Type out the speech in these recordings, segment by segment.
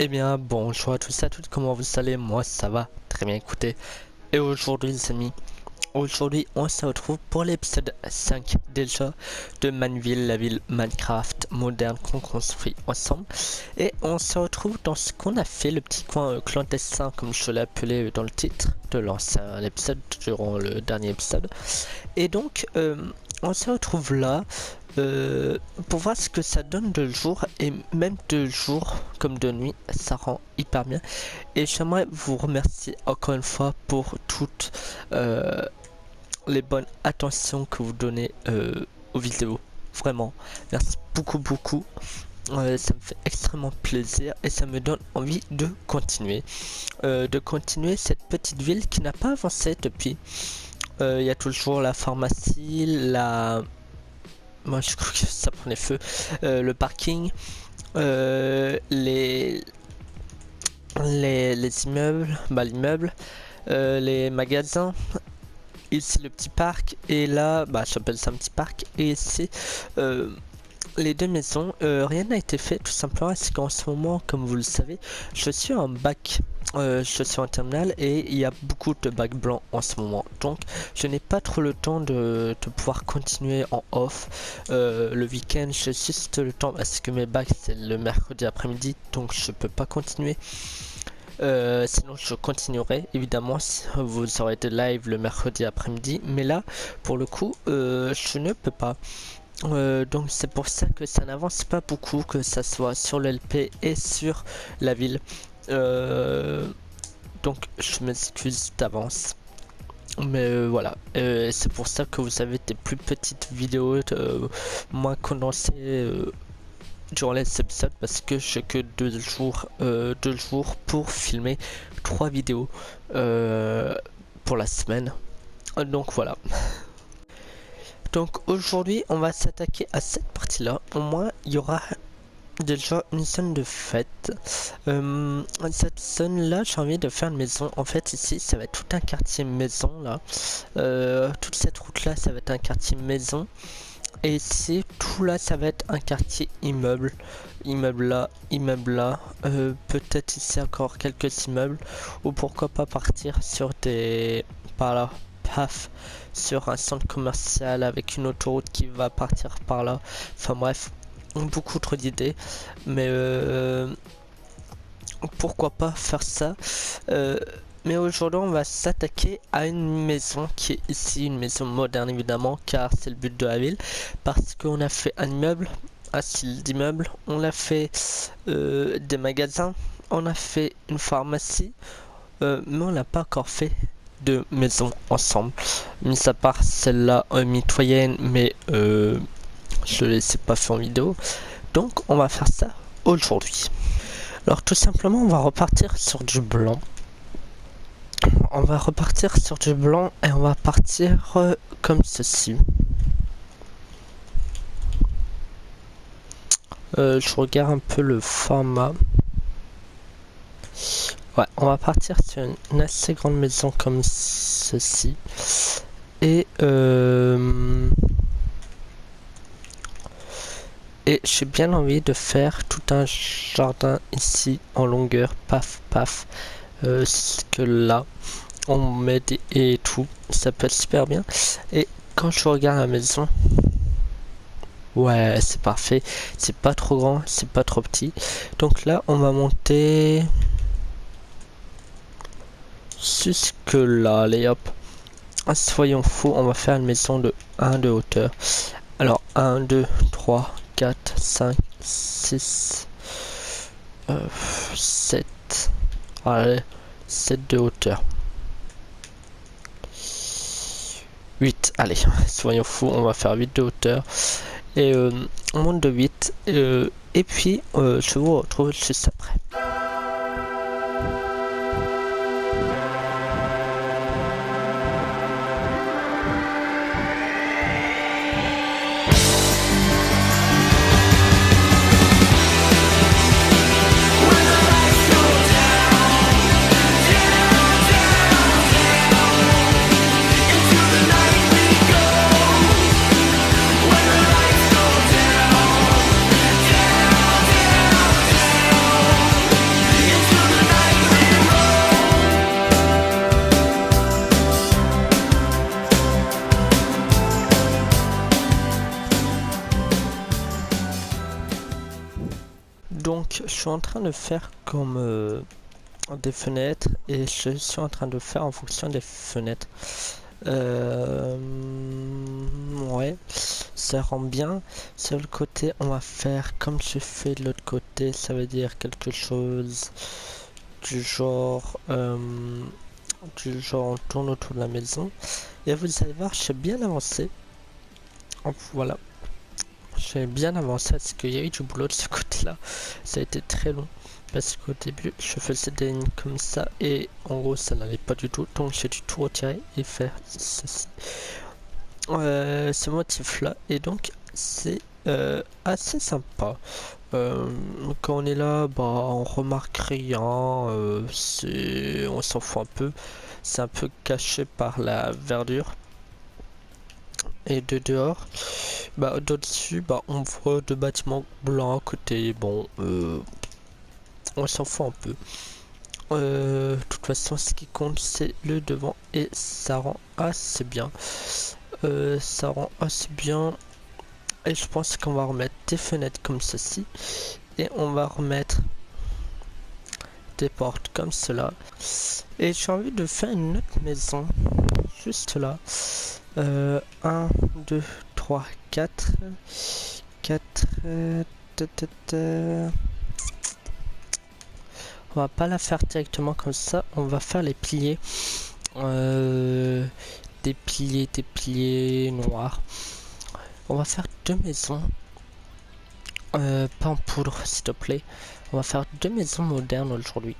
Eh bien, bonjour à tous et à toutes, comment vous allez? Moi, ça va très bien, écoutez. Et aujourd'hui, les amis, aujourd'hui, on se retrouve pour l'épisode 5 déjà de Manville, la ville Minecraft moderne qu'on construit ensemble. Et on se retrouve dans ce qu'on a fait, le petit coin clandestin, comme je l'ai appelé dans le titre de l'ancien épisode, durant le dernier épisode. Et donc, on se retrouve là. Pour voir ce que ça donne de jour, et même de jour comme de nuit, ça rend hyper bien. Et j'aimerais vous remercier encore une fois pour toutes les bonnes attentions que vous donnez aux vidéos. Vraiment, merci beaucoup. Ça me fait extrêmement plaisir et ça me donne envie de continuer cette petite ville qui n'a pas avancé depuis. Il y a toujours la pharmacie, moi je crois que ça prenait feu, le parking, les immeubles, l'immeuble, les magasins, ici le petit parc, et là, j'appelle ça un petit parc, et ici les deux maisons. Rien n'a été fait tout simplement parce qu'en ce moment, comme vous le savez, je suis en bac. Je suis en terminale et il y a beaucoup de bacs blancs en ce moment, donc je n'ai pas trop le temps de pouvoir continuer en off. Le week-end j'ai juste le temps parce que mes bacs c'est le mercredi après-midi, donc je peux pas continuer. Sinon je continuerai évidemment si vous aurez des lives le mercredi après-midi, mais là pour le coup je ne peux pas. Donc c'est pour ça que ça n'avance pas beaucoup, que ça soit sur le LP et sur la ville. Donc je m'excuse d'avance, mais voilà, c'est pour ça que vous avez des plus petites vidéos moins condensées durant les épisodes, parce que j'ai que 2 jours pour filmer 3 vidéos pour la semaine. Donc voilà. Donc aujourd'hui on va s'attaquer à cette partie là. Au moins il y aura déjà une zone de fête. Cette zone là j'ai envie de faire une maison. En fait ici ça va être tout un quartier maison là. Toute cette route là ça va être un quartier maison. Et ici tout là ça va être un quartier immeuble. Immeuble là. Peut-être ici encore quelques immeubles. Ou pourquoi pas partir sur des... par là. Paf, sur un centre commercial avec une autoroute qui va partir par là. Enfin bref, beaucoup trop d'idées, mais pourquoi pas faire ça. Mais aujourd'hui on va s'attaquer à une maison qui est ici, une maison moderne évidemment, car c'est le but de la ville, parce qu'on a fait un immeuble, un style d'immeuble, on a fait des magasins, on a fait une pharmacie, mais on n'a pas encore fait de maisons ensemble, mis à part celle-là mitoyenne, mais je ne l'ai pas fait en vidéo, donc on va faire ça aujourd'hui. Alors tout simplement on va repartir sur du blanc. On va repartir sur du blanc et on va partir comme ceci. Je regarde un peu le format. Ouais, on va partir sur une assez grande maison comme ceci. Et j'ai bien envie de faire tout un jardin ici en longueur, paf. Que là, on met des et tout, ça peut être super bien. Et quand je regarde la maison, ouais, c'est parfait. C'est pas trop grand, c'est pas trop petit. Donc là, on va monter jusque là, allez hop. Soyons fous, on va faire une maison de 1 de hauteur. Alors 1, 2, 3, 4, 5, 6, 7. Allez, 7 de hauteur. 8, allez, soyons fous, on va faire 8 de hauteur. Et on monte de 8. Et puis, je vous retrouve juste après. donc je suis en train de faire comme des fenêtres et je suis en train de faire en fonction des fenêtres. Ouais, ça rend bien. Sur le côté, on va faire comme je fais de l'autre côté, ça veut dire quelque chose du genre, on tourne autour de la maison. Et vous allez voir, j'ai bien avancé. Hop, voilà, j'ai bien avancé parce qu'il y a eu du boulot de ce côté-là. Ça a été très long. Parce qu'au début, je faisais des lignes comme ça et en gros, ça n'allait pas du tout. Donc, j'ai dû tout retirer et faire ceci. Ce motif-là. Et donc, c'est assez sympa. Quand on est là, bah, on remarque rien. On s'en fout un peu. C'est un peu caché par la verdure. Et de dehors, bah, d'au-dessus, bah, on voit deux bâtiments blancs à côté. Bon, on s'en fout un peu. De toute façon, ce qui compte, c'est le devant et ça rend assez bien. Ça rend assez bien. Et je pense qu'on va remettre des fenêtres comme ceci. Et on va remettre des portes comme cela. Et j'ai envie de faire une autre maison. Juste là. 1, 2, 3, 4. 4. On va pas la faire directement comme ça. On va faire les piliers. Des piliers noirs. On va faire deux maisons. Pas en poudre, s'il te plaît. On va faire deux maisons modernes aujourd'hui.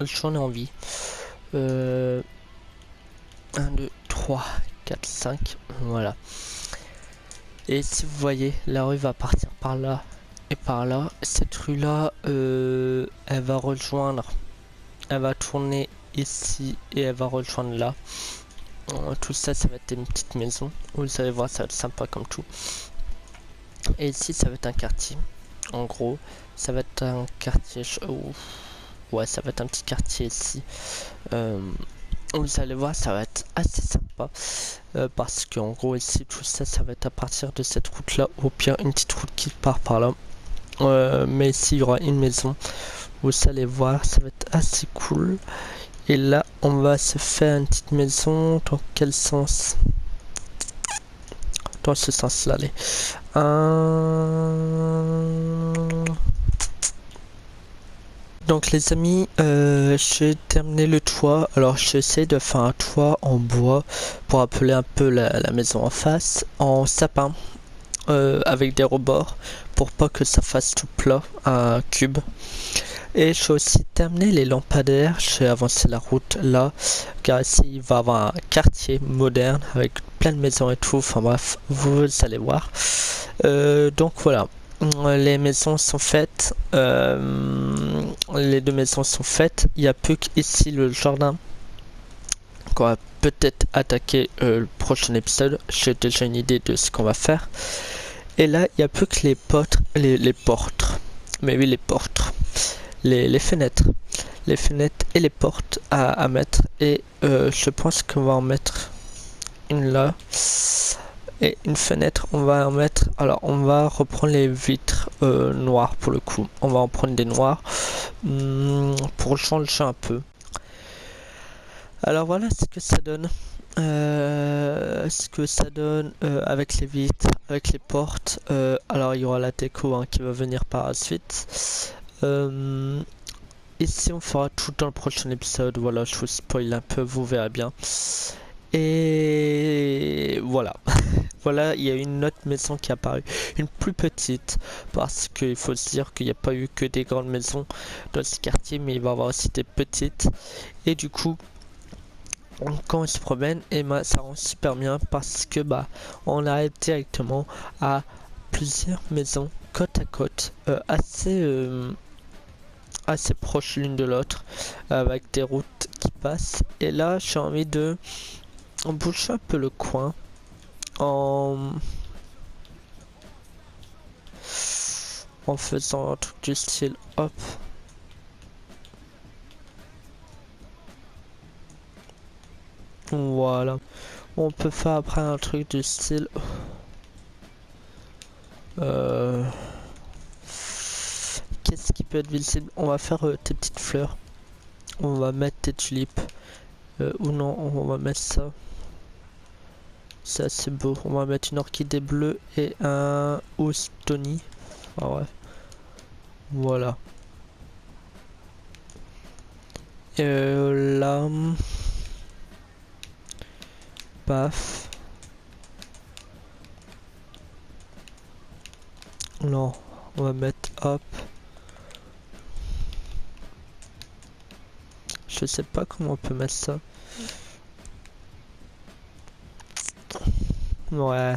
J'en ai envie. 1, 2, 3, 4, 5. Voilà. Et si vous voyez, la rue va partir par là et par là. Cette rue-là, elle va rejoindre. Elle va tourner ici et elle va rejoindre là. Tout ça, ça va être une petite maison. Vous allez voir, ça va être sympa comme tout. Et ici, ça va être un quartier. En gros, ça va être un quartier. Ouais, ça va être un petit quartier ici. Vous allez voir, ça va être assez sympa. Parce qu'en gros, ici, tout ça, ça va être à partir de cette route-là. Ou pire, une petite route qui part par là. Mais ici, il y aura une maison. Vous allez voir, ça va être assez cool. Et là, on va se faire une petite maison. Dans quel sens? Dans ce sens-là, allez. Donc les amis, j'ai terminé le toit. Alors j'essaie de faire un toit en bois pour appeler un peu la maison en face, en sapin, avec des rebords, pour pas que ça fasse tout plat, un cube. Et j'ai aussi terminé les lampadaires. J'ai avancé la route là, car ici il va y avoir un quartier moderne avec plein de maisons et tout. Enfin bref, vous allez voir. Donc voilà. Les maisons sont faites, les deux maisons sont faites. Il n'y a plus qu'ici le jardin qu'on va peut-être attaquer le prochain épisode. J'ai déjà une idée de ce qu'on va faire. Et là, il n'y a plus que les portes, les portes. Mais oui, les portes, les fenêtres, les fenêtres et les portes à mettre. Et je pense qu'on va en mettre une là. Et une fenêtre, on va en mettre. Alors, on va reprendre les vitres noires pour le coup. On va en prendre des noirs pour changer un peu. Alors voilà ce que ça donne. Avec les vitres, avec les portes. Alors il y aura la déco qui va venir par la suite. Ici on fera tout dans le prochain épisode. Voilà, je vous spoil un peu, vous verrez bien. Et voilà. Voilà, il y a une autre maison qui est apparue, une plus petite, parce qu'il faut se dire qu'il n'y a pas eu que des grandes maisons dans ce quartier, mais il va y avoir aussi des petites. Et du coup, quand on se promène, et ça rend super bien parce que on arrive directement à plusieurs maisons côte à côte, assez proches l'une de l'autre, avec des routes qui passent. Et là, j'ai envie de bouger un peu le coin en faisant un truc du style hop. Voilà. On peut faire après un truc du style qu'est-ce qui peut être visible? On va faire tes petites fleurs. On va mettre tes tulipes. Ou non, on va mettre ça. Ça c'est beau. On va mettre une orchidée bleue et un Houstoni. Ah ouais. Voilà. Là. Paf. Non. On va mettre hop. Je sais pas comment on peut mettre ça. Ouais.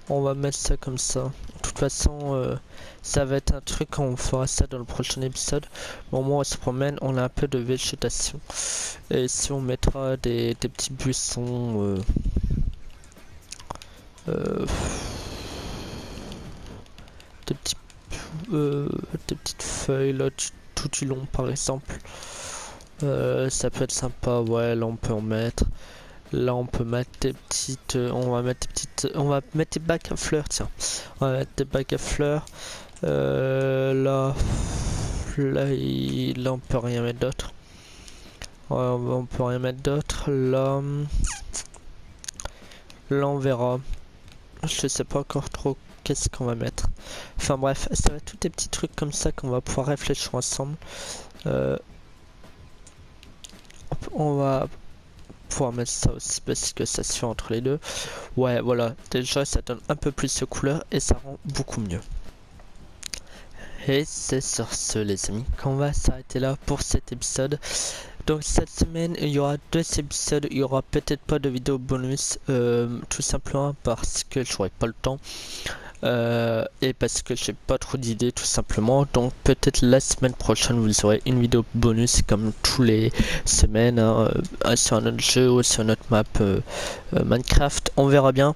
On va mettre ça comme ça. De toute façon, ça va être un truc quand on fera ça dans le prochain épisode. Bon, moi on se promène, on a un peu de végétation. Et si on mettra des petits buissons... des petites feuilles là tout du long par exemple. Ça peut être sympa, ouais, là on peut en mettre. Là on peut mettre des petites, on va mettre des bacs à fleurs, tiens. On va mettre des bacs à fleurs. Là on peut rien mettre d'autre. Ouais, on peut rien mettre d'autre. Là on verra. Je sais pas encore trop qu'est-ce qu'on va mettre. Enfin bref, ça va être tous des petits trucs comme ça qu'on va pouvoir réfléchir ensemble. On va pouvoir mettre ça aussi parce que ça se fait entre les deux. Ouais, voilà, déjà ça donne un peu plus de couleur et ça rend beaucoup mieux. Et c'est sur ce les amis qu'on va s'arrêter là pour cet épisode. Donc cette semaine il y aura 2 épisodes, il y aura peut-être pas de vidéo bonus, tout simplement parce que j'aurai pas le temps. Et parce que j'ai pas trop d'idées tout simplement, donc peut-être la semaine prochaine vous aurez une vidéo bonus comme tous les semaines hein, sur un autre jeu ou sur notre map Minecraft, on verra bien.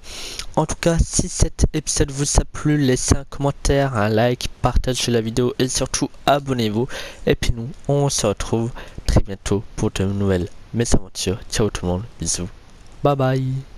En tout cas si cet épisode vous a plu, laissez un commentaire, un like, partagez la vidéo et surtout abonnez-vous. Et puis nous on se retrouve très bientôt pour de nouvelles mésaventures. Ciao tout le monde, bisous, bye bye.